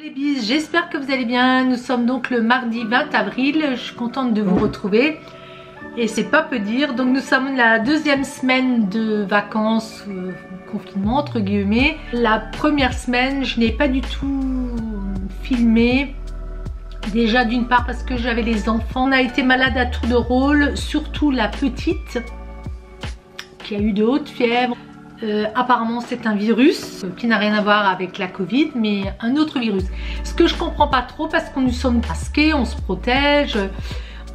Les bises, j'espère que vous allez bien. Nous sommes donc le mardi 20 avril. Je suis contente de vous retrouver et c'est pas peu dire. Donc nous sommes la deuxième semaine de vacances, confinement entre guillemets. La première semaine, je n'ai pas du tout filmé. Déjà d'une part parce que j'avais les enfants. On a été malade à tour de rôle, surtout la petite qui a eu de hautes fièvres. Apparemment c'est un virus qui n'a rien à voir avec la Covid, mais un autre virus. Ce que je comprends pas trop parce que nous sommes masqués, on se protège.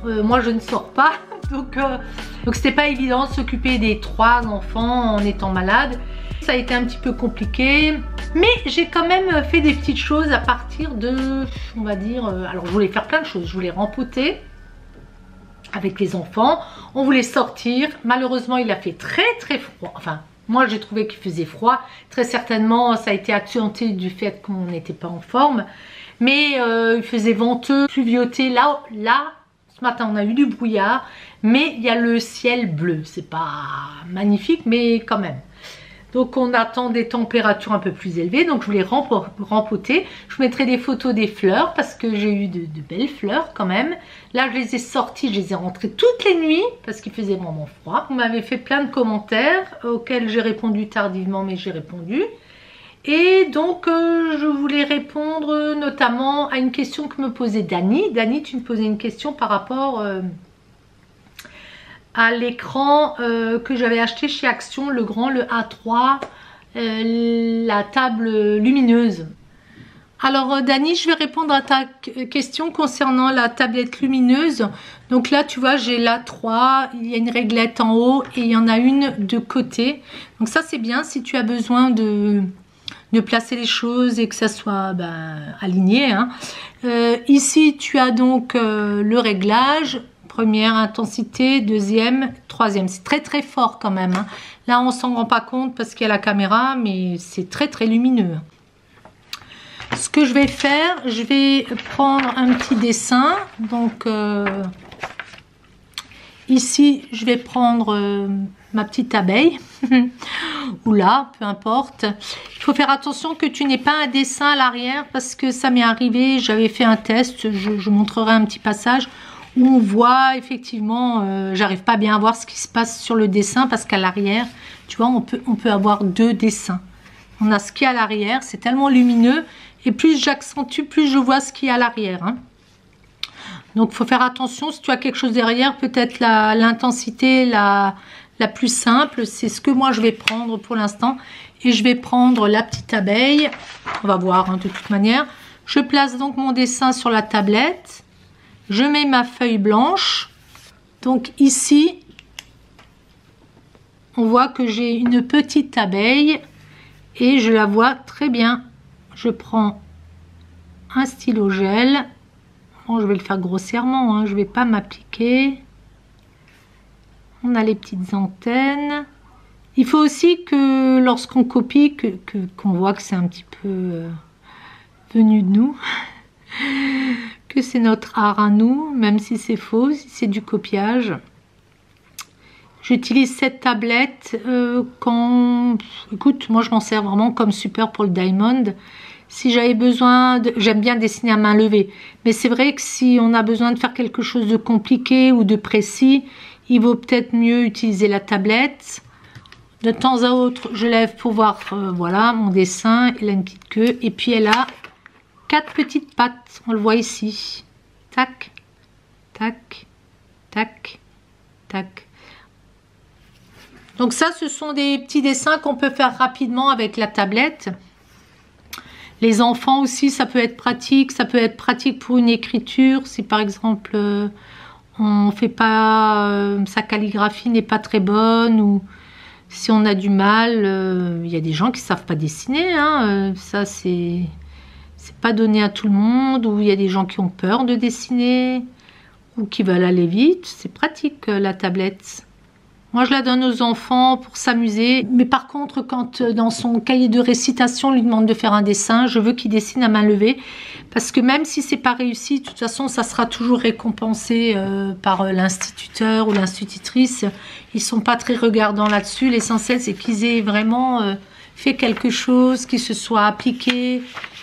Moi je ne sors pas, donc c'était pas évident de s'occuper des 3 enfants en étant malade. Ça a été un petit peu compliqué, mais j'ai quand même fait des petites choses à partir de, on va dire, alors je voulais faire plein de choses. Je voulais rempoter avec les enfants, on voulait sortir. Malheureusement il a fait très froid, enfin moi j'ai trouvé qu'il faisait froid, très certainement ça a été accentué du fait qu'on n'était pas en forme, mais il faisait venteux, pluvioté. Là ce matin on a eu du brouillard, mais il y a le ciel bleu, c'est pas magnifique mais quand même. Donc on attend des températures un peu plus élevées, donc je voulais rempoter. Je vous mettrai des photos des fleurs parce que j'ai eu de belles fleurs quand même. Là je les ai sorties, je les ai rentrées toutes les nuits parce qu'il faisait vraiment froid. Vous m'avez fait plein de commentaires auxquels j'ai répondu tardivement, mais j'ai répondu. Et donc je voulais répondre notamment à une question que me posait Dani. Dani, tu me posais une question par rapport à l'écran que j'avais acheté chez Action, le grand, le A3, la table lumineuse. Alors Dani, je vais répondre à ta question concernant la tablette lumineuse. Donc là tu vois j'ai l'A3, il y a une réglette en haut et il y en a une de côté. Donc ça c'est bien si tu as besoin de placer les choses et que ça soit aligné, hein. Ici tu as donc le réglage. Première intensité, deuxième, troisième. C'est très fort quand même, hein. Là on s'en rend pas compte parce qu'il y a la caméra, mais c'est très lumineux. Ce que je vais faire, je vais prendre un petit dessin. Donc ici je vais prendre ma petite abeille ou là, peu importe. Il faut faire attention que tu n'aies pas un dessin à l'arrière parce que ça m'est arrivé, j'avais fait un test, je montrerai un petit passage où on voit effectivement, j'arrive pas bien à voir ce qui se passe sur le dessin parce qu'à l'arrière, tu vois, on peut avoir 2 dessins. On a ce qui est à l'arrière, c'est tellement lumineux et plus j'accentue, plus je vois ce qui est à l'arrière, hein. Donc il faut faire attention, si tu as quelque chose derrière, peut-être l'intensité la plus simple, c'est ce que moi je vais prendre pour l'instant. Et je vais prendre la petite abeille, on va voir, hein, de toute manière. Je place donc mon dessin sur la tablette. Je mets ma feuille blanche. Donc ici, on voit que j'ai une petite abeille et je la vois très bien. Je prends un stylo gel. Bon, je vais le faire grossièrement, hein, je ne vais pas m'appliquer. On a les petites antennes. Il faut aussi que lorsqu'on copie, qu'on voit que c'est un petit peu venu de nous. Que c'est notre art à nous, même si c'est faux, si c'est du copiage. J'utilise cette tablette quand... Écoute, moi je m'en sers vraiment comme support pour le diamond. Si j'avais besoin de... J'aime bien dessiner à main levée, mais c'est vrai que si on a besoin de faire quelque chose de compliqué ou de précis, il vaut peut-être mieux utiliser la tablette. De temps à autre, je lève pour voir, voilà, mon dessin. Elle a une petite queue et puis elle a 4 petites pattes, on le voit ici. Tac, tac, tac, tac. Donc ça, ce sont des petits dessins qu'on peut faire rapidement avec la tablette. Les enfants aussi, ça peut être pratique. Ça peut être pratique pour une écriture. Si par exemple, on fait pas, sa calligraphie n'est pas très bonne ou si on a du mal. Il y a des gens qui savent pas dessiner, hein. Ça, c'est pas donné à tout le monde, ou il y a des gens qui ont peur de dessiner ou qui veulent aller vite. C'est pratique la tablette. Moi je la donne aux enfants pour s'amuser, mais par contre quand dans son cahier de récitation on lui demande de faire un dessin, je veux qu'il dessine à main levée parce que même si c'est pas réussi, de toute façon ça sera toujours récompensé par l'instituteur ou l'institutrice. Ils sont pas très regardants là-dessus. L'essentiel c'est qu'ils aient vraiment fait quelque chose, qui se soit appliqué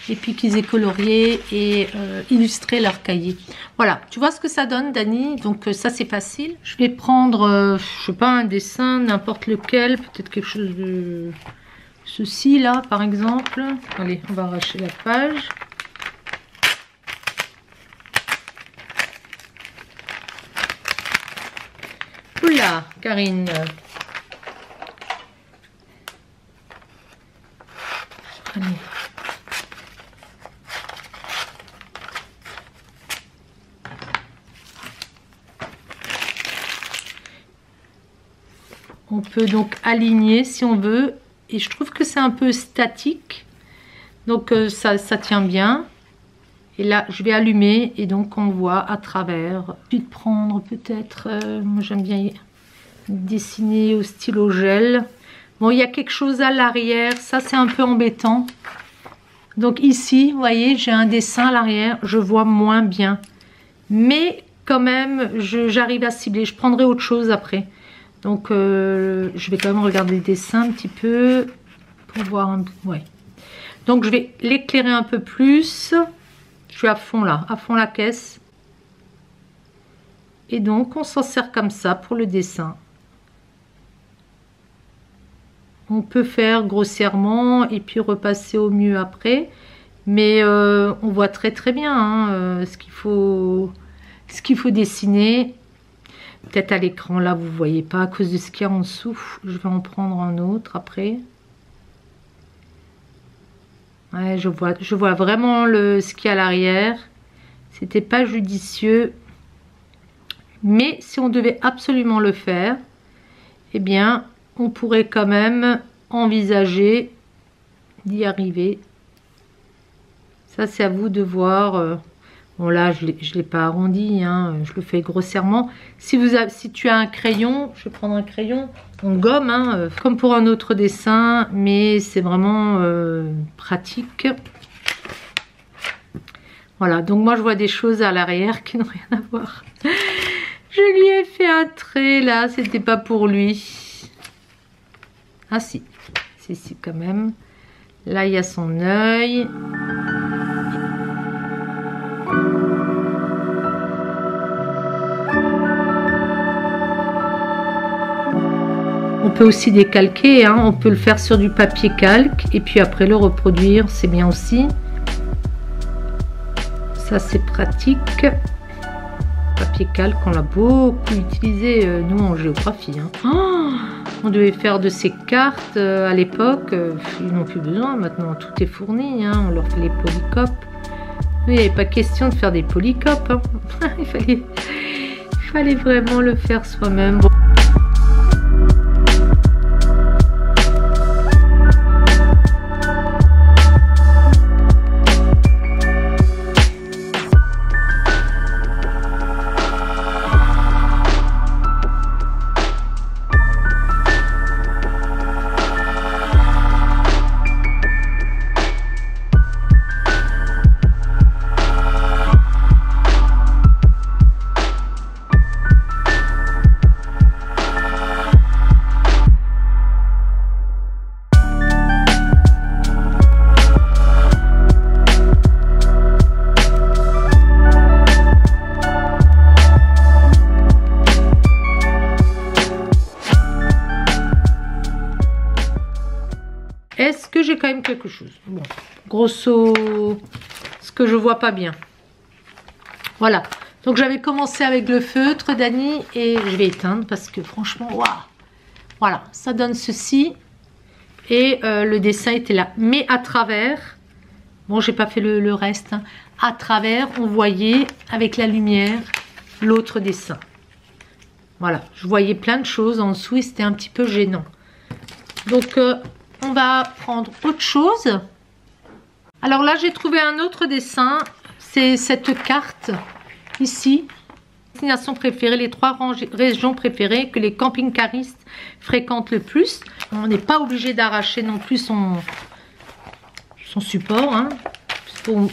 et puis qu'ils aient colorié et illustré leur cahier. Voilà, tu vois ce que ça donne, Dani? Donc ça c'est facile. Je vais prendre, je sais pas, un dessin, n'importe lequel, peut-être quelque chose de ceci là par exemple. Allez, on va arracher la page. Oula, Karine. Allez. On peut donc aligner si on veut. Et je trouve que c'est un peu statique. Donc ça tient bien. Et là, je vais allumer et donc on voit à travers. Je vais prendre peut-être, moi j'aime bien dessiner au stylo gel. Bon, il y a quelque chose à l'arrière, ça c'est un peu embêtant. Donc ici, vous voyez, j'ai un dessin à l'arrière, je vois moins bien. Mais quand même, j'arrive à cibler. Je prendrai autre chose après. Donc je vais quand même regarder le dessin un petit peu pour voir un peu. Ouais. Donc je vais l'éclairer un peu plus. Je suis à fond là, à fond la caisse. Et donc on s'en sert comme ça pour le dessin. On peut faire grossièrement et puis repasser au mieux après. Mais on voit très très bien hein, ce qu'il faut dessiner. Peut-être à l'écran là vous voyez pas à cause de ce qu'il y a en dessous. Je vais en prendre un autre après. Ouais, je vois vraiment ce qu'il y a à l'arrière. C'était pas judicieux. Mais si on devait absolument le faire, eh bien, on pourrait quand même envisager d'y arriver. Ça, c'est à vous de voir. Bon, là, je l'ai pas arrondi, hein, je le fais grossièrement. Si tu as un crayon, je vais prendre un crayon en gomme, hein, comme pour un autre dessin, mais c'est vraiment pratique. Voilà, donc moi, je vois des choses à l'arrière qui n'ont rien à voir. Je lui ai fait un trait, là, c'était pas pour lui. Ah si, si, quand même. Là, il y a son œil. On peut aussi décalquer, hein. On peut le faire sur du papier calque et puis après le reproduire, c'est bien aussi. Ça c'est pratique. Papier calque, on l'a beaucoup utilisé nous en géographie. Hein. Oh, on devait faire de ces cartes à l'époque, ils n'ont plus besoin, maintenant tout est fourni, hein. On leur fait les polycopes. Mais il n'y avait pas question de faire des polycopes. Hein. il fallait vraiment le faire soi-même. Bon. Est-ce que j'ai quand même quelque chose? Bon, grosso, ce que je vois pas bien. Voilà. Donc j'avais commencé avec le feutre, Dani, et je vais éteindre parce que franchement, waouh. Voilà, ça donne ceci. Et le dessin était là. Mais à travers, bon, j'ai pas fait le reste. Hein, à travers, on voyait avec la lumière l'autre dessin. Voilà, je voyais plein de choses en dessous et c'était un petit peu gênant. Donc on va prendre autre chose. Alors là, j'ai trouvé un autre dessin. C'est cette carte ici. Destination préférée, les 3 régions préférées que les camping-caristes fréquentent le plus. On n'est pas obligé d'arracher non plus son support. Hein, pour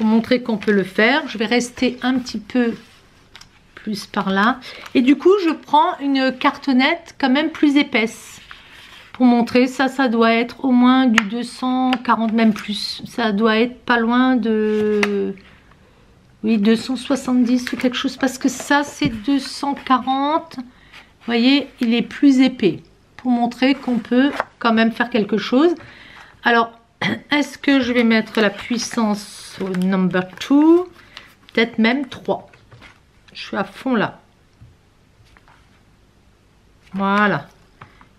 montrer qu'on peut le faire. Je vais rester un petit peu plus par là. Et du coup, je prends une cartonnette quand même plus épaisse. pour montrer. Ça doit être au moins du 240, même plus. Ça doit être pas loin de... Oui, 270 ou quelque chose, parce que ça, c'est 240. Vous voyez, il est plus épais, pour montrer qu'on peut quand même faire quelque chose. Alors, est-ce que je vais mettre la puissance au number 2? Peut-être même 3. Je suis à fond là. Voilà.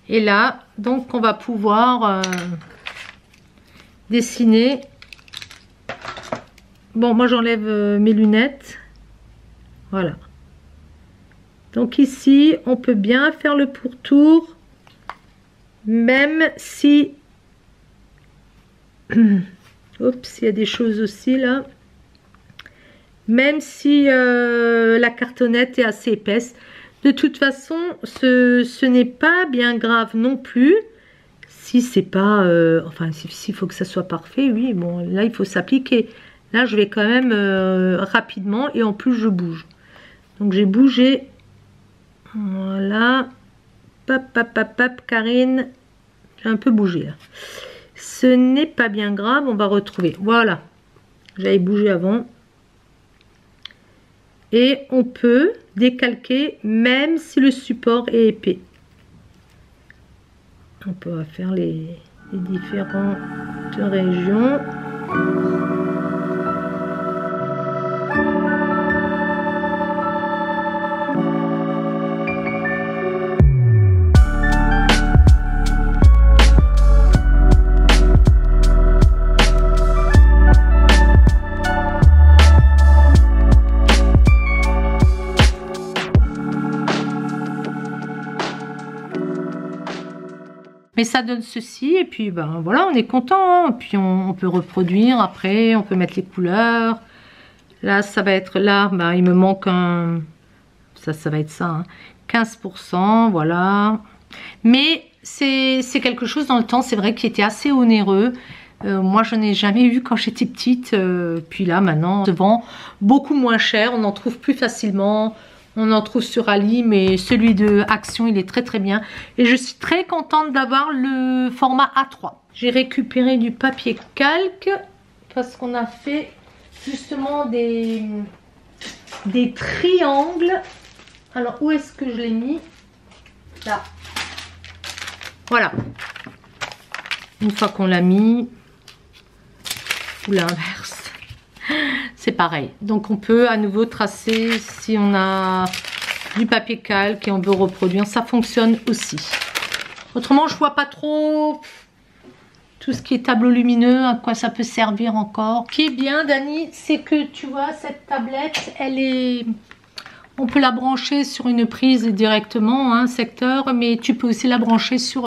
Et là, donc, on va pouvoir dessiner. Bon, moi, j'enlève mes lunettes. Voilà. Donc ici, on peut bien faire le pourtour, même si... Oups, il y a des choses aussi là. Même si la cartonnette est assez épaisse. De toute façon, ce n'est pas bien grave non plus. Si c'est pas... enfin, s'il faut que ça soit parfait, oui, bon, là, il faut s'appliquer. Là, je vais quand même rapidement et en plus, je bouge. Donc, j'ai bougé. Voilà. Pap, pap, pap, pap, Karine. J'ai un peu bougé là. Ce n'est pas bien grave, on va retrouver. Voilà. J'avais bougé avant. Et on peut décalquer même si le support est épais. On peut faire les différentes régions. Mais ça donne ceci, et puis ben voilà, on est content, hein. Puis on peut reproduire après, on peut mettre les couleurs. Là, ça va être là, ben, il me manque un... Ça va être ça, hein. 15%, voilà. Mais c'est quelque chose dans le temps, c'est vrai, qui était assez onéreux. Moi, je n'ai jamais eu quand j'étais petite. Puis là, maintenant, se vend beaucoup moins cher, on en trouve plus facilement. On en trouve sur Ali, mais celui de Action, il est très très bien. Et je suis très contente d'avoir le format A3. J'ai récupéré du papier calque parce qu'on a fait justement des triangles. Alors, où est-ce que je l'ai mis? Là. Voilà. Une fois qu'on l'a mis, ou l'inverse. C'est pareil, donc on peut à nouveau tracer si on a du papier calque et on veut reproduire, ça fonctionne aussi. Autrement, je vois pas trop tout ce qui est tableau lumineux, à quoi ça peut servir encore. Ce qui est bien, Dani, c'est que tu vois, cette tablette, elle est... On peut la brancher sur une prise directement, un secteur, mais tu peux aussi la brancher sur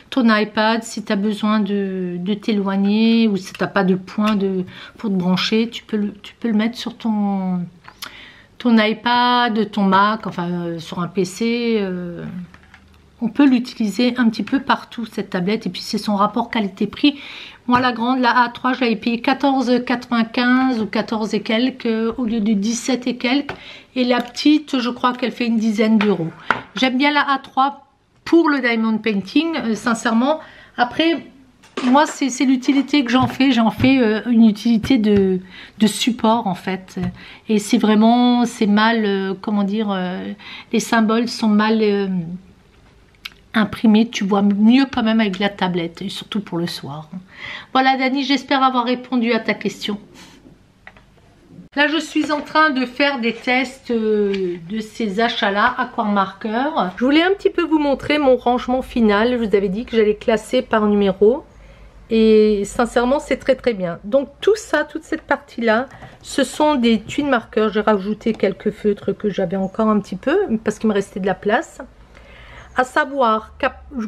ton iPad si tu as besoin de t'éloigner ou si tu n'as pas de point pour te brancher. Tu peux le mettre sur ton iPad, ton Mac, enfin sur un PC. On peut l'utiliser un petit peu partout, cette tablette. Et puis c'est son rapport qualité-prix. Moi, la grande, la A3, je l'avais payé 14,95 ou 14 et quelques au lieu de 17 et quelques. Et la petite, je crois qu'elle fait une dizaine d'euros. J'aime bien la A3 pour le diamond painting, sincèrement. Après, moi, c'est l'utilité que j'en fais. J'en fais une utilité de support, en fait. Et c'est vraiment, c'est mal, comment dire, les symboles sont mal... imprimé, tu vois mieux quand même avec la tablette, et surtout pour le soir. Voilà, Dani, j'espère avoir répondu à ta question. Là, je suis en train de faire des tests de ces achats-là, Aquamarker. Je voulais un petit peu vous montrer mon rangement final. Je vous avais dit que j'allais classer par numéro. Et sincèrement, c'est très très bien. Donc tout ça, toute cette partie-là, ce sont des twin marqueurs. J'ai rajouté quelques feutres que j'avais encore un petit peu, parce qu'il me restait de la place. À savoir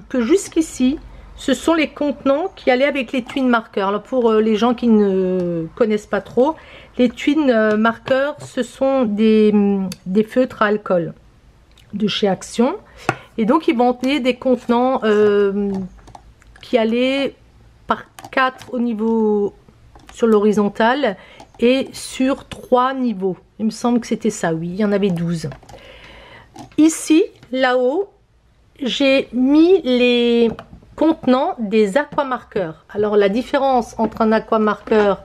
que jusqu'ici, ce sont les contenants qui allaient avec les twin marqueurs. Alors pour les gens qui ne connaissent pas trop, les twin marqueurs, ce sont des feutres à alcool de chez Action. Et donc ils vendaient des contenants qui allaient par 4 au niveau sur l'horizontale et sur 3 niveaux. Il me semble que c'était ça, oui, il y en avait 12. Ici, là-haut, j'ai mis les contenant des aquamarqueurs. Alors la différence entre un aquamarqueur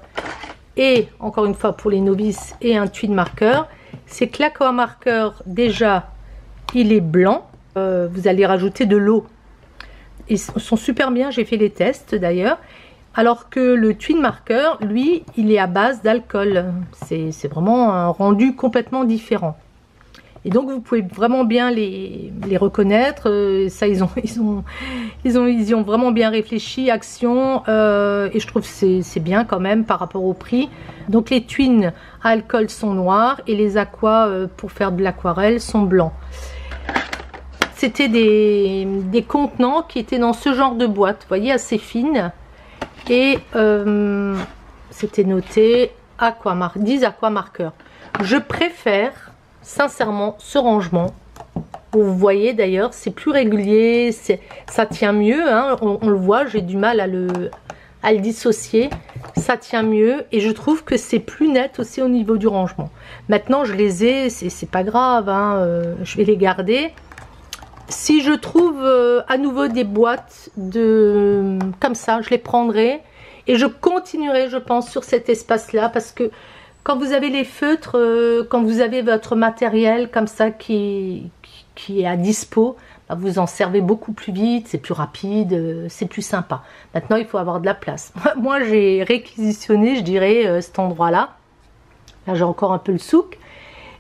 et, encore une fois pour les novices, et un twin marqueur, c'est que l'aquamarqueur déjà il est blanc, vous allez rajouter de l'eau. Ils sont super bien, j'ai fait les tests d'ailleurs. Alors que le twin marqueur, lui, il est à base d'alcool. C'est vraiment un rendu complètement différent. Et donc vous pouvez vraiment bien les reconnaître. Ça, ils y ont vraiment bien réfléchi, action. Et je trouve que c'est bien quand même par rapport au prix. Donc les twins à alcool sont noirs et les aquas pour faire de l'aquarelle sont blancs. C'était des contenants qui étaient dans ce genre de boîte, vous voyez, assez fine. Et c'était noté 10 aquamarqueurs. Je préfère sincèrement ce rangement. Vous voyez d'ailleurs, c'est plus régulier, ça tient mieux, hein, on le voit, j'ai du mal à le dissocier. Ça tient mieux et je trouve que c'est plus net aussi au niveau du rangement. Maintenant je les ai, c'est pas grave, hein, je vais les garder. Si je trouve à nouveau des boîtes comme ça, je les prendrai et je continuerai, je pense, sur cet espace-là parce que quand vous avez les feutres, quand vous avez votre matériel comme ça qui est à dispo, bah vous en servez beaucoup plus vite, c'est plus rapide, c'est plus sympa. Maintenant, il faut avoir de la place. Moi, j'ai réquisitionné, je dirais, cet endroit-là. Là, j'ai encore un peu le souk.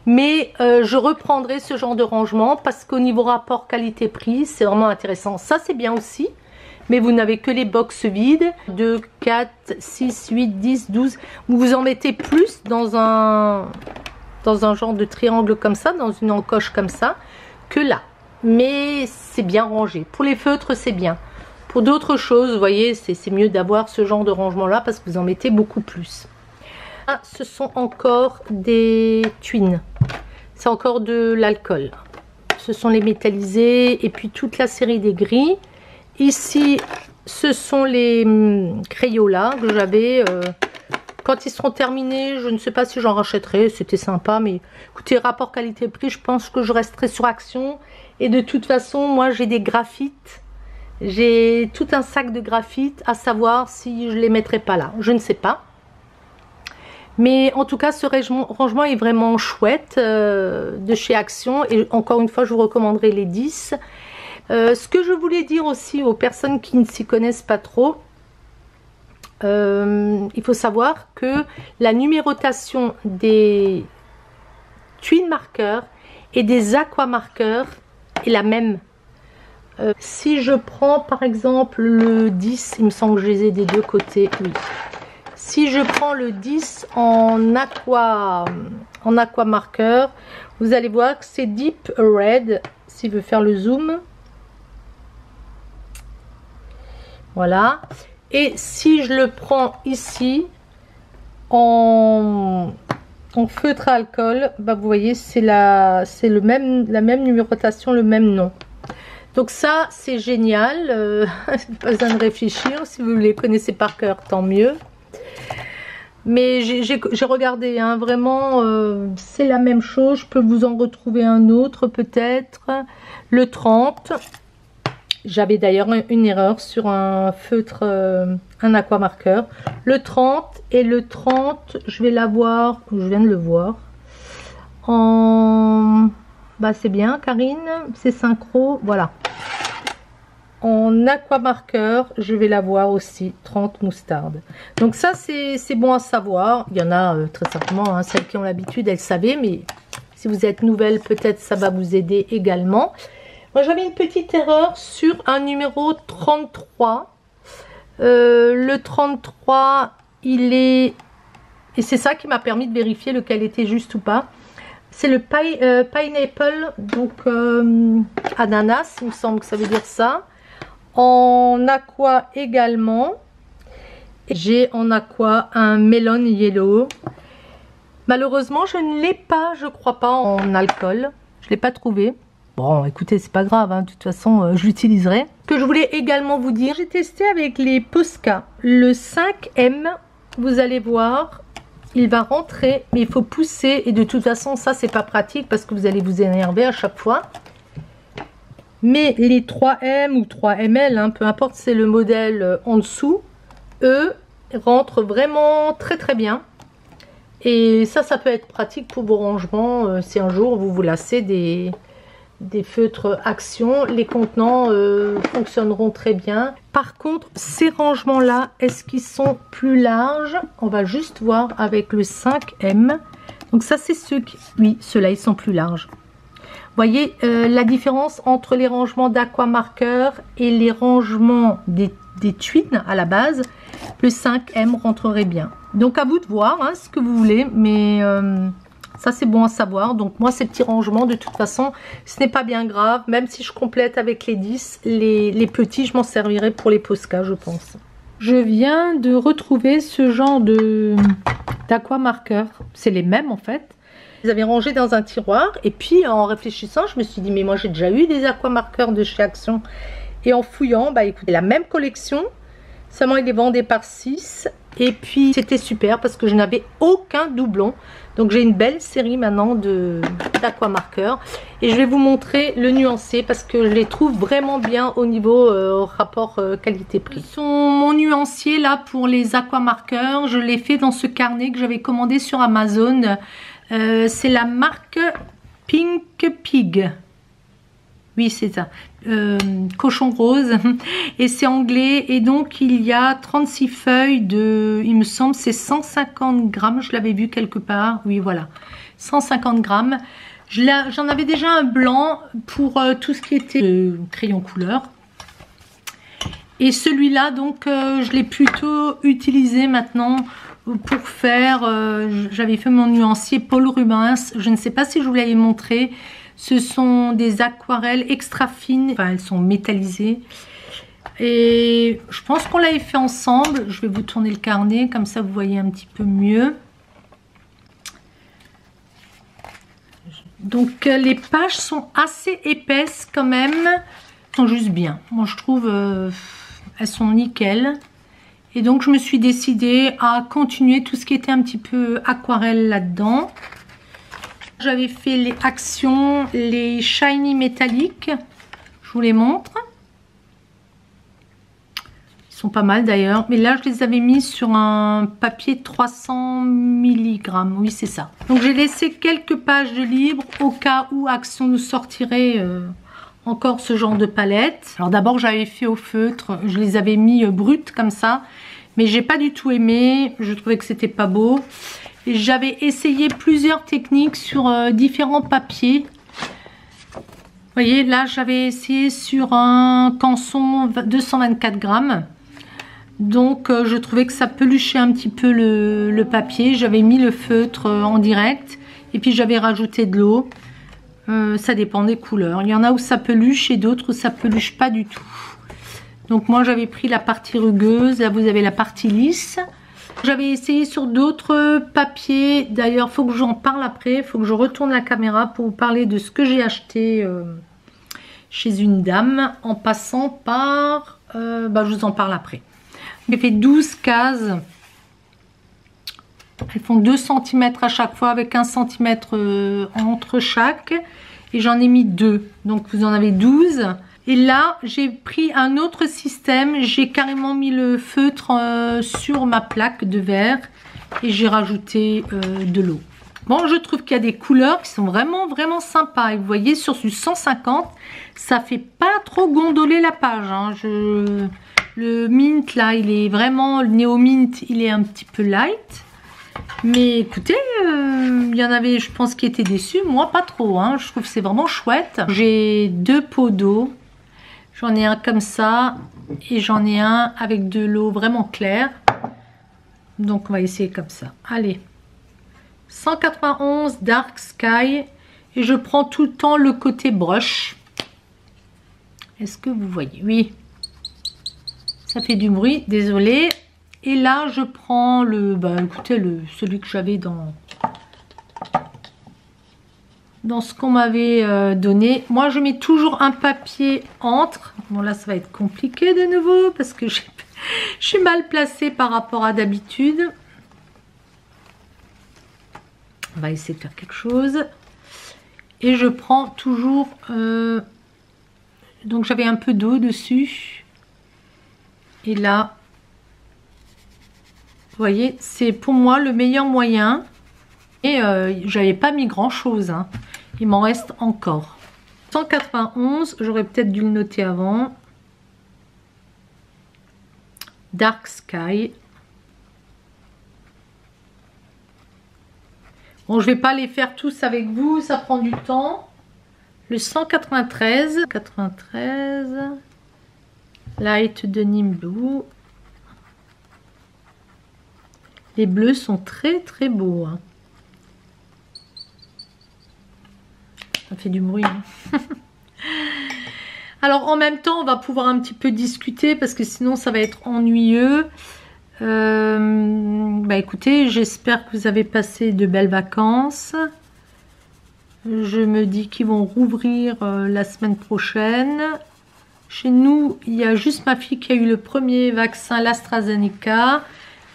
Mais je reprendrai ce genre de rangement parce qu'au niveau rapport qualité-prix, c'est vraiment intéressant. Ça, c'est bien aussi. Mais vous n'avez que les box vides. 2, 4, 6, 8, 10, 12. Vous en mettez plus dans un genre de triangle comme ça, dans une encoche comme ça, que là. Mais c'est bien rangé. Pour les feutres, c'est bien. Pour d'autres choses, vous voyez, c'est mieux d'avoir ce genre de rangement-là parce que vous en mettez beaucoup plus. Ah, ce sont encore des twins. C'est encore de l'alcool. Ce sont les métallisés et puis toute la série des gris. Ici, ce sont les Crayola que j'avais. Quand ils seront terminés, je ne sais pas si j'en rachèterai. C'était sympa, mais écoutez, rapport qualité-prix, je pense que je resterai sur Action. Et de toute façon, moi, j'ai des graphites. J'ai tout un sac de graphites, à savoir si je les mettrai pas là. Je ne sais pas. Mais en tout cas, ce rangement est vraiment chouette de chez Action. Et encore une fois, je vous recommanderai les 10. Ce que je voulais dire aussi aux personnes qui ne s'y connaissent pas trop, il faut savoir que la numérotation des twin marqueurs et des aqua marqueurs est la même. Si je prends par exemple le 10, il me semble que je les ai des deux côtés, oui. Si je prends le 10 en aqua marqueur, vous allez voir que c'est Deep Red, si je veux faire le zoom. Voilà. Et si je le prends ici en feutre à alcool, bah vous voyez, c'est la même numérotation, le même nom. Donc ça, c'est génial. Pas besoin de réfléchir. Si vous les connaissez par cœur, tant mieux. Mais j'ai regardé, hein, vraiment, c'est la même chose. Je peux vous en retrouver un autre peut-être. Le 30. J'avais d'ailleurs une erreur sur un feutre, un aqua marqueur. Le 30 et le 30, je vais l'avoir, je viens de le voir. En... Bah c'est bien Karine, c'est synchro, voilà. En aqua marqueur, je vais l'avoir aussi, 30 moustarde. Donc ça c'est bon à savoir. Il y en a très certainement, hein, celles qui ont l'habitude, elles savaient, mais si vous êtes nouvelle, peut-être ça va vous aider également. Moi j'avais une petite erreur sur un numéro 33. Le 33, il est... Et c'est ça qui m'a permis de vérifier lequel était juste ou pas. C'est le pineapple, donc ananas, il me semble que ça veut dire ça. En aqua également. J'ai en aqua un melon yellow. Malheureusement, je ne l'ai pas, je crois pas, en alcool. Je ne l'ai pas trouvé. Bon, écoutez, c'est pas grave, hein, de toute façon, je l'utiliserai. Ce que je voulais également vous dire, j'ai testé avec les Posca. Le 5M, vous allez voir, il va rentrer, mais il faut pousser. Et de toute façon, ça, c'est pas pratique parce que vous allez vous énerver à chaque fois. Mais les 3M ou 3ML, hein, peu importe, c'est le modèle en dessous, eux rentrent vraiment très très bien. Et ça peut être pratique pour vos rangements si un jour vous vous lassez des feutres Action. Les contenants fonctionneront très bien. Par contre, ces rangements là, est-ce qu'ils sont plus larges? On va juste voir avec le 5M. Donc ça c'est ceux qui... Oui, ceux-là ils sont plus larges. Vous voyez la différence entre les rangements d'Aqua-Marker et les rangements des Twin à la base. Le 5M rentrerait bien. Donc à vous de voir hein, ce que vous voulez, mais ça c'est bon à savoir. Donc moi ces petits rangements de toute façon ce n'est pas bien grave, même si je complète avec les 10, les petits je m'en servirai pour les Posca je pense. Je viens de retrouver ce genre d'Aqua-Marker, c'est les mêmes en fait. Je les avais rangés dans un tiroir et puis en réfléchissant je me suis dit mais moi j'ai déjà eu des Aqua-Markers de chez Action. Et en fouillant, bah écoutez, la même collection, seulement il les vendait par 6. Et puis c'était super parce que je n'avais aucun doublon. Donc j'ai une belle série maintenant d'Aqua-Markers. Et je vais vous montrer le nuancé parce que je les trouve vraiment bien au niveau rapport qualité-prix. Mon nuancier là pour les Aqua-Markers, je l'ai fait dans ce carnet que j'avais commandé sur Amazon. C'est la marque Pink Pig. Oui, c'est ça. Cochon rose. Et c'est anglais. Et donc, il y a 36 feuilles de... Il me semble, c'est 150 grammes. Je l'avais vu quelque part. Oui, voilà. 150 grammes. J'en avais déjà un blanc pour tout ce qui était crayon couleur. Et celui-là, donc, je l'ai plutôt utilisé maintenant pour faire... J'avais fait mon nuancier Paul Rubens. Je ne sais pas si je vous l'avais montré. Ce sont des aquarelles extra fines, enfin elles sont métallisées. Et je pense qu'on l'avait fait ensemble. Je vais vous tourner le carnet, comme ça vous voyez un petit peu mieux. Donc les pages sont assez épaisses quand même. Elles sont juste bien. Moi je trouve elles sont nickel. Et donc je me suis décidée à continuer tout ce qui était un petit peu aquarelle là-dedans. J'avais fait les Actions, les shiny métalliques. Je vous les montre. Ils sont pas mal d'ailleurs. Mais là, je les avais mis sur un papier 300 mg. Oui, c'est ça. Donc, j'ai laissé quelques pages de libre au cas où Action nous sortirait encore ce genre de palette. Alors d'abord, j'avais fait au feutre. Je les avais mis brutes comme ça. Mais j'ai pas du tout aimé. Je trouvais que c'était pas beau. J'avais essayé plusieurs techniques sur différents papiers. Vous voyez, là, j'avais essayé sur un canson 224 grammes. Donc, je trouvais que ça peluchait un petit peu le papier. J'avais mis le feutre en direct. Et puis, j'avais rajouté de l'eau. Ça dépend des couleurs. Il y en a où ça peluche et d'autres où ça peluche pas du tout. Donc, moi, j'avais pris la partie rugueuse. Là, vous avez la partie lisse. J'avais essayé sur d'autres papiers. D'ailleurs, il faut que j'en parle après. Il faut que je retourne la caméra pour vous parler de ce que j'ai acheté chez une dame. En passant par... je vous en parle après. J'ai fait 12 cases. Elles font 2 cm à chaque fois avec 1 cm entre chaque. Et j'en ai mis 2. Donc, vous en avez 12. Et là, j'ai pris un autre système. J'ai carrément mis le feutre sur ma plaque de verre et j'ai rajouté de l'eau. Bon, je trouve qu'il y a des couleurs qui sont vraiment, vraiment sympas. Et vous voyez, sur du 150, ça fait pas trop gondoler la page. Hein. Le mint, là, il est vraiment... Le néo mint, il est un petit peu light. Mais écoutez, il y en avait, je pense, qui étaient déçus. Moi, pas trop. Hein. Je trouve que c'est vraiment chouette. J'ai 2 pots d'eau. J'en ai un comme ça et j'en ai un avec de l'eau vraiment claire. Donc on va essayer comme ça. Allez. 191 Dark Sky. Et je prends tout le temps le côté brush. Est-ce que vous voyez? Oui. Ça fait du bruit, désolé. Et là, je prends écoutez, celui que j'avais dans ce qu'on m'avait donné. Moi, je mets toujours un papier entre. Bon, là, ça va être compliqué de nouveau parce que je suis mal placée par rapport à d'habitude. On va essayer de faire quelque chose. Et je prends toujours Donc j'avais un peu d'eau dessus. Et là, vous voyez, c'est pour moi le meilleur moyen. Et j'avais pas mis grand chose, hein. Il m'en reste encore. 191, j'aurais peut-être dû le noter avant. Dark Sky. Bon, je vais pas les faire tous avec vous, ça prend du temps. Le 193, Light Denim Blue. Les bleus sont très très beaux, hein. Ça fait du bruit, hein. Alors en même temps on va pouvoir un petit peu discuter parce que sinon ça va être ennuyeux. Bah écoutez, j'espère que vous avez passé de belles vacances. Je me dis qu'ils vont rouvrir la semaine prochaine. Chez nous, il y a juste ma fille qui a eu le premier vaccin, l'AstraZeneca.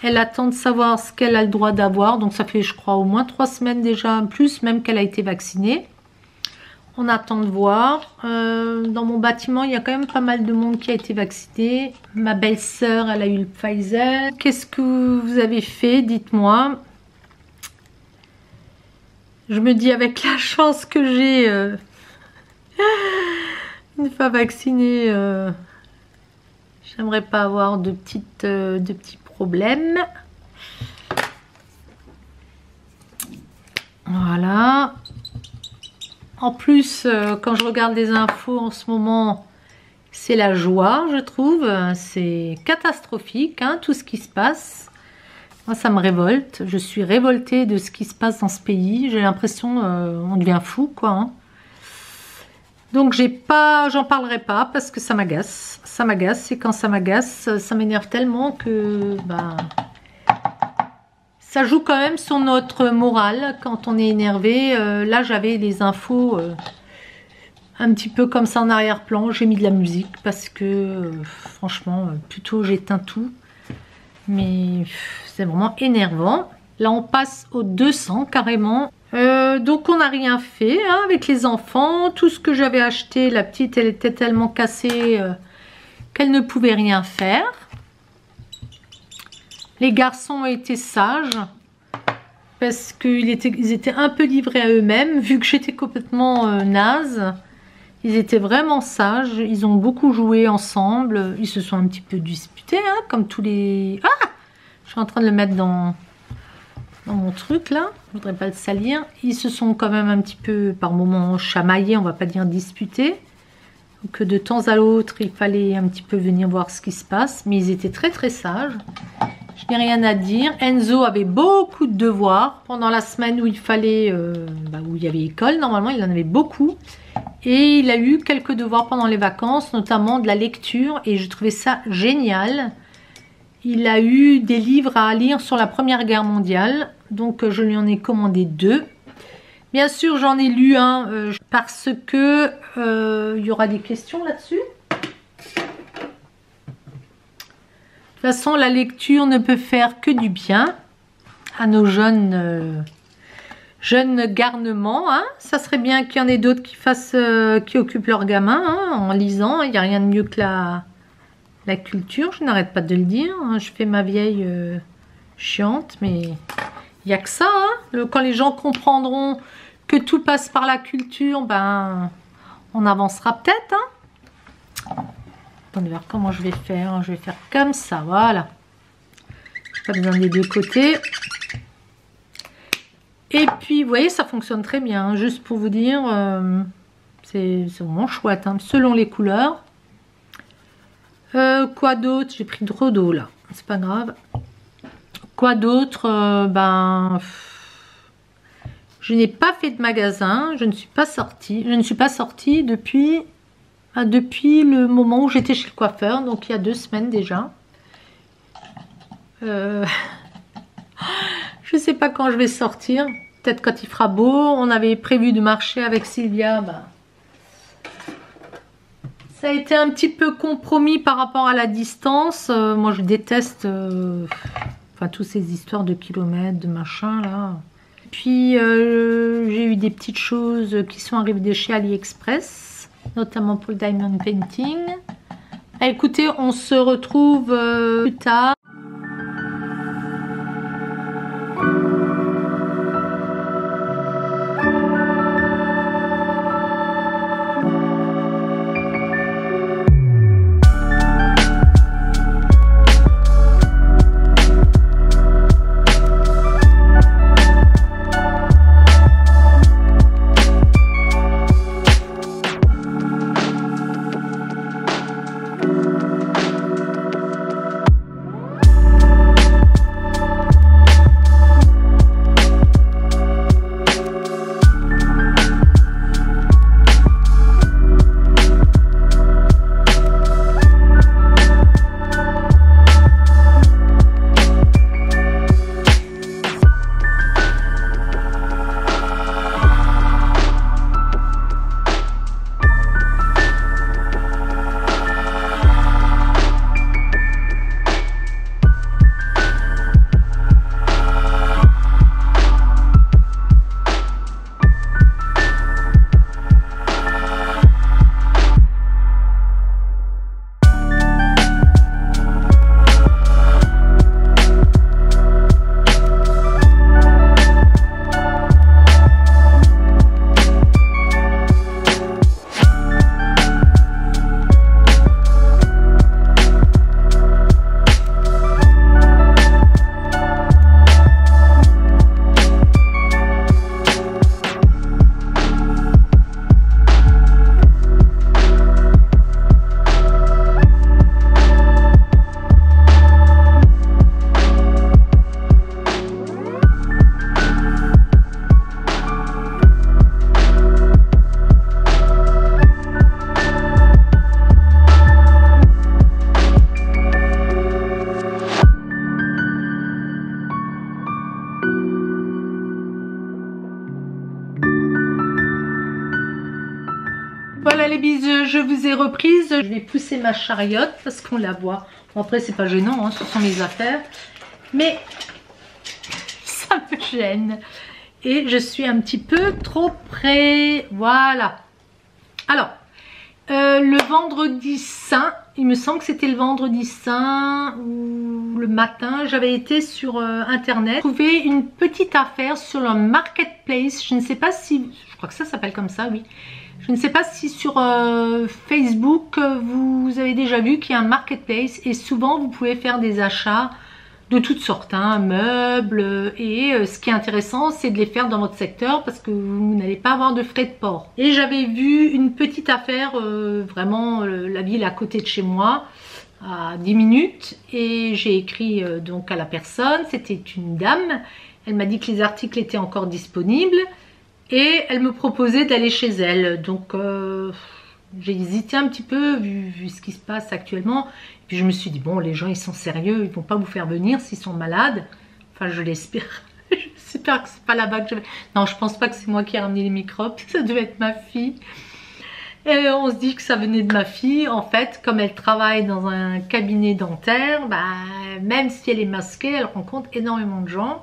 Elle attend de savoir ce qu'elle a le droit d'avoir. Donc ça fait, je crois, au moins 3 semaines déjà, plus même qu'elle a été vaccinée. On attend de voir. Dans mon bâtiment, il y a quand même pas mal de monde qui a été vacciné. Ma belle-sœur, elle a eu le Pfizer. Qu'est-ce que vous avez fait? Dites-moi. Je me dis avec la chance que j'ai une fois vaccinée, j'aimerais pas avoir de petits problèmes. Voilà. En plus, quand je regarde les infos en ce moment, c'est la joie, je trouve. C'est catastrophique, hein, tout ce qui se passe. Moi, ça me révolte. Je suis révoltée de ce qui se passe dans ce pays. J'ai l'impression on devient fou, quoi, hein. Donc, j'en parlerai pas parce que ça m'agace. Ça m'agace et quand ça m'agace, ça m'énerve tellement que... Bah, ça joue quand même sur notre morale quand on est énervé. Là, j'avais les infos un petit peu comme ça en arrière-plan. J'ai mis de la musique parce que franchement, plutôt j'éteins tout. Mais c'est vraiment énervant. Là, on passe aux 200 carrément. Donc, on n'a rien fait, hein, avec les enfants. Tout ce que j'avais acheté, la petite, elle était tellement cassée qu'elle ne pouvait rien faire. Les garçons étaient sages parce qu'ils étaient un peu livrés à eux-mêmes. Vu que j'étais complètement naze, ils étaient vraiment sages. Ils ont beaucoup joué ensemble. Ils se sont un petit peu disputés, hein, comme tous les... Ah! Je suis en train de le mettre dans mon truc là. Je voudrais pas le salir. Ils se sont quand même un petit peu par moments chamaillés, on va pas dire disputés. Que de temps à l'autre, il fallait un petit peu venir voir ce qui se passe. Mais ils étaient très très sages. Je n'ai rien à dire. Enzo avait beaucoup de devoirs pendant la semaine où il fallait, où il y avait école. Normalement, il en avait beaucoup. Et il a eu quelques devoirs pendant les vacances, notamment de la lecture. Et je trouvais ça génial. Il a eu des livres à lire sur la Première Guerre mondiale. Donc, je lui en ai commandé 2. Bien sûr, j'en ai lu un parce que il y aura des questions là-dessus. De toute façon, la lecture ne peut faire que du bien à nos jeunes garnements, hein. Ça serait bien qu'il y en ait d'autres qui occupent leurs gamins, hein, en lisant. Il n'y a rien de mieux que la culture, je n'arrête pas de le dire, hein. Je fais ma vieille chiante, mais il n'y a que ça, hein. Quand les gens comprendront que tout passe par la culture, ben, on avancera peut-être, hein. Attendez voir comment je vais faire. Je vais faire comme ça, voilà. Pas besoin des deux côtés. Et puis, vous voyez, ça fonctionne très bien, hein. Juste pour vous dire, c'est vraiment chouette, hein, selon les couleurs. Quoi d'autre? J'ai pris trop d'eau là, c'est pas grave. Quoi d'autre? Je n'ai pas fait de magasin, je ne suis pas sortie. Je ne suis pas sortie depuis le moment où j'étais chez le coiffeur, donc il y a 2 semaines déjà. Je ne sais pas quand je vais sortir, peut-être quand il fera beau. On avait prévu de marcher avec Sylvia, ça a été un petit peu compromis par rapport à la distance. Moi je déteste toutes ces histoires de kilomètres, de machin là. Puis j'ai eu des petites choses qui sont arrivées de chez AliExpress. notamment pour le diamond painting. Écoutez, on se retrouve plus tard. Voilà les bises, je vous ai reprise. Je vais pousser ma chariote parce qu'on la voit. Bon, après c'est pas gênant, hein, ce sont mes affaires. Mais ça me gêne. Et je suis un petit peu trop près. Voilà. Alors, le vendredi saint, il me semble que c'était le vendredi saint ou le matin, j'avais été sur internet, trouvé une petite affaire sur le marketplace. Je ne sais pas si, je crois que ça s'appelle comme ça, oui. Je ne sais pas si sur Facebook vous avez déjà vu qu'il y a un marketplace et souvent vous pouvez faire des achats de toutes sortes, hein, meubles, et ce qui est intéressant c'est de les faire dans votre secteur parce que vous n'allez pas avoir de frais de port. Et j'avais vu une petite affaire, vraiment la ville à côté de chez moi, à 10 minutes, et j'ai écrit donc à la personne, c'était une dame, elle m'a dit que les articles étaient encore disponibles. Et elle me proposait d'aller chez elle. Donc j'ai hésité un petit peu vu ce qui se passe actuellement. Et puis je me suis dit, bon, les gens ils sont sérieux, ils ne vont pas vous faire venir s'ils sont malades. Enfin, je l'espère. J'espère que c'est pas là-bas que je vais. Non, je pense pas que c'est moi qui ai ramené les microbes. Ça devait être ma fille. Et on se dit que ça venait de ma fille. En fait, comme elle travaille dans un cabinet dentaire, bah, même si elle est masquée, elle rencontre énormément de gens.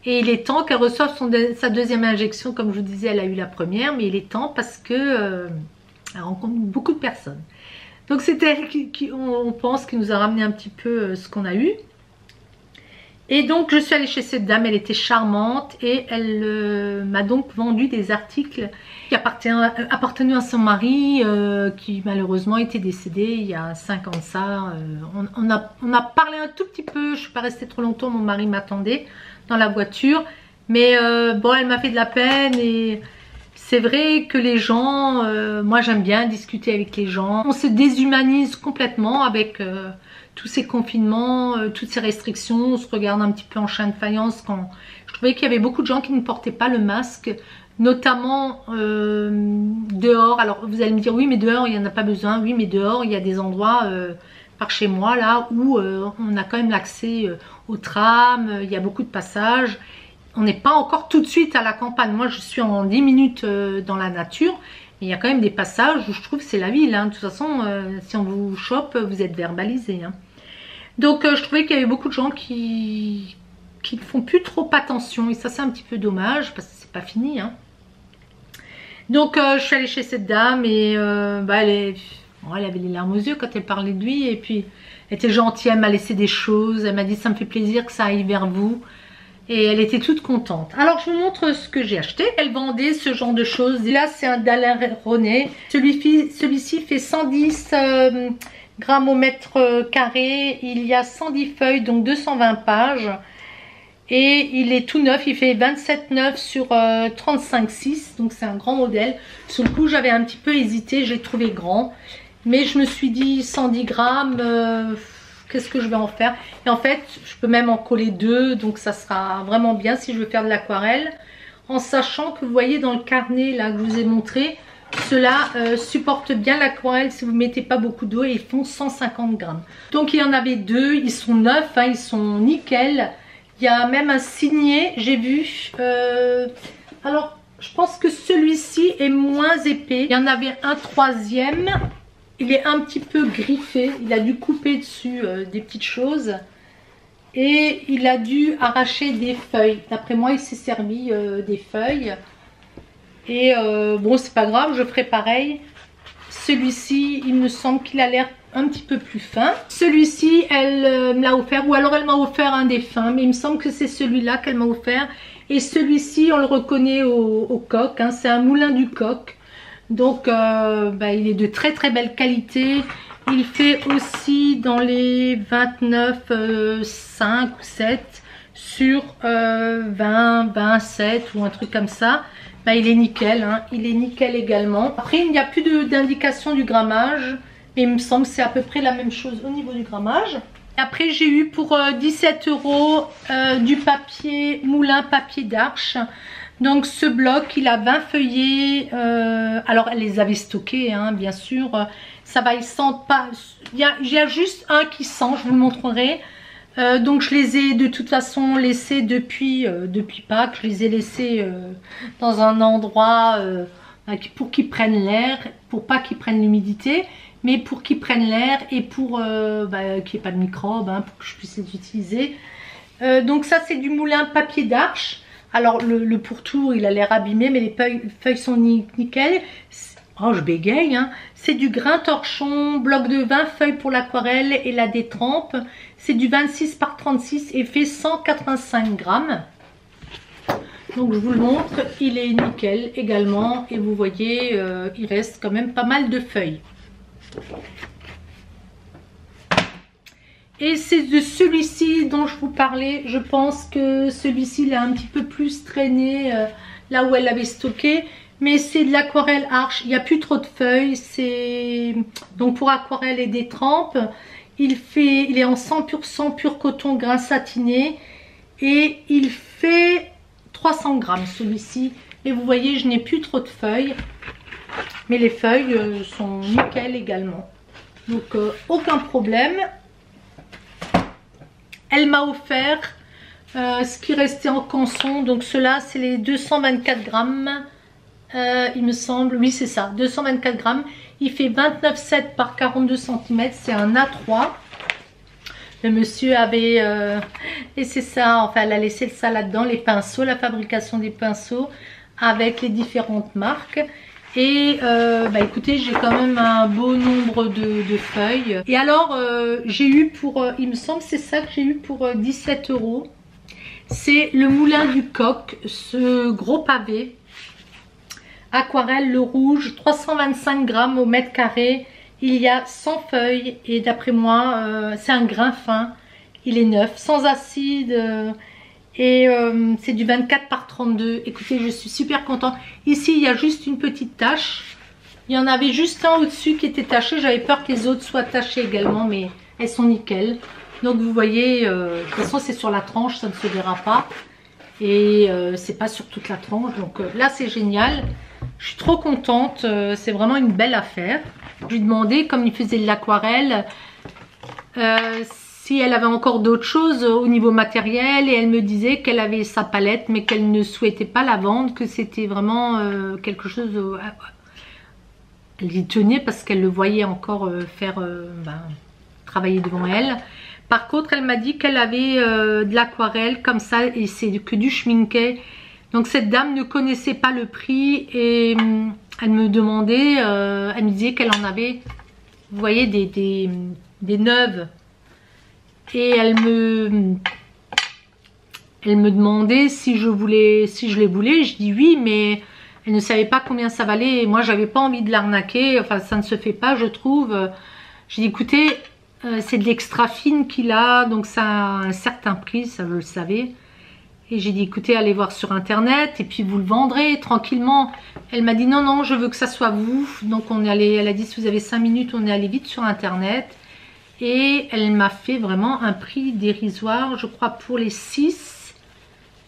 Et il est temps qu'elle reçoive sa deuxième injection. Comme je vous disais, elle a eu la première, mais il est temps parce que elle rencontre beaucoup de personnes. Donc c'est elle on pense, qui nous a ramené un petit peu ce qu'on a eu. Et donc je suis allée chez cette dame, elle était charmante et elle m'a donc vendu des articles qui appartenaient à son mari qui malheureusement était décédé il y a 5 ans de ça. On a parlé un tout petit peu, je ne suis pas restée trop longtemps, mon mari m'attendait dans la voiture, mais bon, elle m'a fait de la peine. Et c'est vrai que les gens, moi j'aime bien discuter avec les gens, on se déshumanise complètement avec tous ces confinements, toutes ces restrictions, on se regarde un petit peu en chien de faïence. Quand je trouvais qu'il y avait beaucoup de gens qui ne portaient pas le masque, notamment dehors. Alors vous allez me dire, oui mais dehors il n'y en a pas besoin. Oui mais dehors il y a des endroits par chez moi là où on a quand même l'accès au tram, il y a beaucoup de passages. On n'est pas encore tout de suite à la campagne. Moi je suis en 10 minutes dans la nature, mais il y a quand même des passages où je trouve que c'est la ville, hein. De toute façon si on vous chope vous êtes verbalisé, hein. Donc je trouvais qu'il y avait beaucoup de gens qui ne font plus trop attention, et ça c'est un petit peu dommage parce que c'est pas fini, hein. Donc je suis allée chez cette dame et bah, elle avait les larmes aux yeux quand elle parlait de lui. Et puis elle était gentille, elle m'a laissé des choses. Elle m'a dit ça me fait plaisir que ça aille vers vous. Et elle était toute contente. Alors je vous montre ce que j'ai acheté. Elle vendait ce genre de choses. Et là c'est un Daler-Rowney. Celui-ci fait 110 grammes au mètre carré. Il y a 110 feuilles, donc 220 pages. Et il est tout neuf, il fait 27,9 sur 35,6. Donc c'est un grand modèle. Sur le coup j'avais un petit peu hésité, j'ai trouvé grand. Mais je me suis dit 110 grammes, qu'est-ce que je vais en faire? Et en fait je peux même en coller deux. Donc ça sera vraiment bien si je veux faire de l'aquarelle. En sachant que vous voyez dans le carnet là que je vous ai montré, ceux-là supportent bien l'aquarelle si vous ne mettez pas beaucoup d'eau. Et ils font 150 grammes. Donc il y en avait deux, ils sont neufs, hein, ils sont nickel. Il y a même un signé, j'ai vu. Alors, je pense que celui-ci est moins épais. Il y en avait un troisième. Il est un petit peu griffé. Il a dû couper dessus des petites choses. Et il a dû arracher des feuilles. D'après moi, il s'est servi des feuilles. Et bon, c'est pas grave, je ferai pareil. Celui-ci, il me semble qu'il a l'air un petit peu plus fin. Celui-ci, elle me l'a offert, ou alors elle m'a offert un des fins, mais il me semble que c'est celui-là qu'elle m'a offert. Et celui-ci, on le reconnaît au coq, hein, c'est un moulin du coq. Donc, bah, il est de très très belle qualité. Il fait aussi dans les 29, 5 ou 7 sur 20, 27 ou un truc comme ça. Bah, il est nickel, hein. Il est nickel également. Après, il n'y a plus d'indication du grammage. Mais il me semble que c'est à peu près la même chose au niveau du grammage. Et après, j'ai eu pour 17 € du papier moulin papier d'Arche. Donc ce bloc, il a 20 feuillets. Alors, elle les avait stockés, hein, bien sûr. Ça va, ils sentent pas. Il y a juste un qui sent, je vous le montrerai. Donc je les ai de toute façon laissés depuis Pâques. Je les ai laissés dans un endroit pour qu'ils prennent l'air, pour pas qu'ils prennent l'humidité, mais pour qu'ils prennent l'air et pour qu'il n'y ait pas de microbes, hein, pour que je puisse les utiliser. Donc ça c'est du moulin papier d'Arche. Alors le pourtour il a l'air abîmé, mais les feuilles sont nickel. Oh, je bégaye, hein. C'est du grain torchon, bloc de 20 feuilles pour l'aquarelle et la détrempe. C'est du 26 par 36 et fait 185 grammes. Donc je vous le montre, il est nickel également. Et vous voyez, il reste quand même pas mal de feuilles. Et c'est de celui-ci dont je vous parlais. Je pense que celui-ci il a un petit peu plus traîné là où elle l'avait stocké. Mais c'est de l'aquarelle Arche, il n'y a plus trop de feuilles. C'est donc pour aquarelle et détrempe. Il est en 100% pur coton grain satiné. Et il fait 300 grammes celui-ci. Et vous voyez, je n'ai plus trop de feuilles. Mais les feuilles sont nickel également. Donc aucun problème. Elle m'a offert ce qui restait en canson. Donc ceux-là, c'est les 224 grammes. Il me semble, oui c'est ça, 224 grammes. Il fait 29,7 par 42 cm. C'est un A3. Le monsieur avait laissé ça, enfin elle a laissé ça là-dedans, les pinceaux, la fabrication des pinceaux avec les différentes marques. Et écoutez, j'ai quand même un beau nombre de feuilles. Et alors j'ai eu pour, il me semble c'est ça que j'ai eu pour 17 €. C'est le moulin du coq, ce gros pavé. Aquarelle, le rouge, 325 grammes au mètre carré. Il y a 100 feuilles et d'après moi, c'est un grain fin. Il est neuf, sans acide et c'est du 24 par 32. Écoutez, je suis super contente. Ici, il y a juste une petite tache. Il y en avait juste un au-dessus qui était taché. J'avais peur que les autres soient tachés également, mais elles sont nickel. Donc vous voyez, de toute façon, c'est sur la tranche, ça ne se verra pas. Et c'est pas sur toute la tranche. Donc là, c'est génial. Je suis trop contente, c'est vraiment une belle affaire. Je lui ai demandé, comme il faisait de l'aquarelle, si elle avait encore d'autres choses au niveau matériel. Et elle me disait qu'elle avait sa palette, mais qu'elle ne souhaitait pas la vendre, que c'était vraiment quelque chose... elle y tenait parce qu'elle le voyait encore travailler devant elle. Par contre, elle m'a dit qu'elle avait de l'aquarelle comme ça, et c'est que du schminké. Donc cette dame ne connaissait pas le prix et elle me demandait, elle me disait qu'elle en avait, vous voyez, des neuves. Et elle me demandait si je les voulais. Je dis oui, mais elle ne savait pas combien ça valait. Et moi, j'avais pas envie de l'arnaquer. Enfin, ça ne se fait pas, je trouve. J'ai dit, écoutez, c'est de l'extra fine qu'il a, donc ça a un certain prix, ça je le savais. Et j'ai dit, écoutez, allez voir sur internet et puis vous le vendrez tranquillement. Elle m'a dit, non, non, je veux que ça soit vous. Donc on est allé, elle a dit, si vous avez 5 minutes, on est allé vite sur internet. Et elle m'a fait vraiment un prix dérisoire, je crois, pour les 6.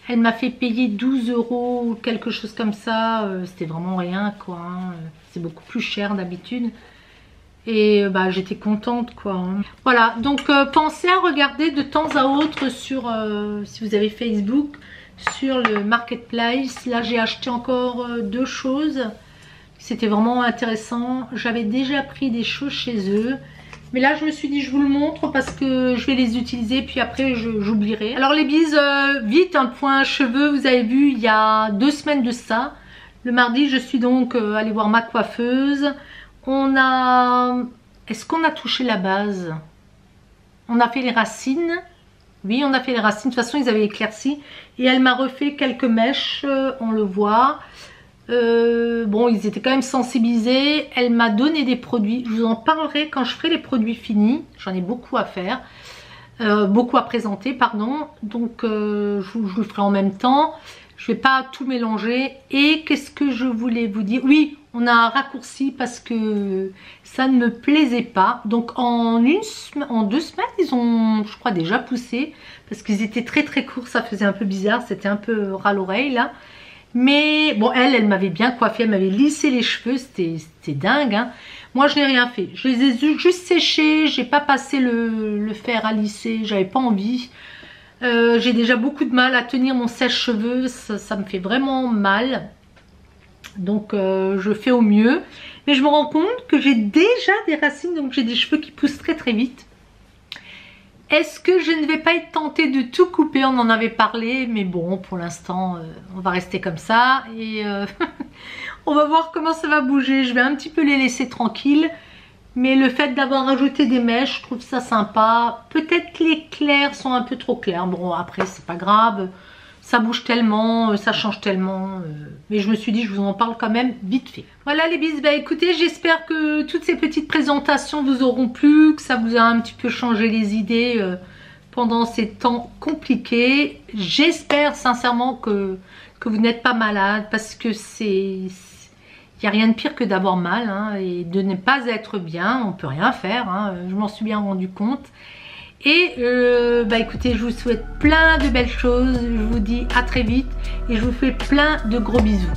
Elle m'a fait payer 12 € ou quelque chose comme ça. C'était vraiment rien, quoi. Hein. C'est beaucoup plus cher d'habitude. Et bah, j'étais contente, quoi. Hein. Voilà, donc pensez à regarder de temps à autre sur, si vous avez Facebook, sur le Marketplace. Là, j'ai acheté encore 2 choses. C'était vraiment intéressant. J'avais déjà pris des choses chez eux. Mais là, je me suis dit, je vous le montre parce que je vais les utiliser. Puis après, j'oublierai. Alors les bises, vite, un point cheveux. Vous avez vu, il y a 2 semaines de ça. Le mardi, je suis donc allée voir ma coiffeuse. On a... Est-ce qu'on a touché la base? On a fait les racines. Oui, on a fait les racines. De toute façon, ils avaient éclairci. Et elle m'a refait quelques mèches. On le voit. Bon, ils étaient quand même sensibilisés. Elle m'a donné des produits. Je vous en parlerai quand je ferai les produits finis. J'en ai beaucoup à faire. Beaucoup à présenter, pardon. Donc, je vous le ferai en même temps. Je ne vais pas tout mélanger. Et qu'est-ce que je voulais vous dire? Oui, on a un raccourci parce que ça ne me plaisait pas. Donc en 2 semaines, ils ont, je crois, déjà poussé. Parce qu'ils étaient très très courts, ça faisait un peu bizarre. C'était un peu ras l'oreille là. Mais bon, elle m'avait bien coiffé, elle m'avait lissé les cheveux. C'était dingue. Hein. Moi, je n'ai rien fait. Je les ai juste séchés. J'ai pas passé le fer à lisser. J'avais pas envie. J'ai déjà beaucoup de mal à tenir mon sèche-cheveux, ça me fait vraiment mal. Donc je fais au mieux. Mais je me rends compte que j'ai déjà des racines, donc j'ai des cheveux qui poussent très très vite. Est-ce que je ne vais pas être tentée de tout couper? On en avait parlé, mais bon, pour l'instant, on va rester comme ça. Et on va voir comment ça va bouger. Je vais un petit peu les laisser tranquilles. Mais le fait d'avoir rajouté des mèches, je trouve ça sympa. Peut-être que les clairs sont un peu trop clairs. Bon, après, c'est pas grave. Ça bouge tellement, ça change tellement. Mais je me suis dit, je vous en parle quand même vite fait. Voilà les bises. Bah écoutez, j'espère que toutes ces petites présentations vous auront plu, que ça vous a un petit peu changé les idées pendant ces temps compliqués. J'espère sincèrement que vous n'êtes pas malade parce que il n'y a rien de pire que d'avoir mal hein, et de ne pas être bien, on ne peut rien faire, hein, je m'en suis bien rendu compte. Et bah écoutez, je vous souhaite plein de belles choses, je vous dis à très vite et je vous fais plein de gros bisous.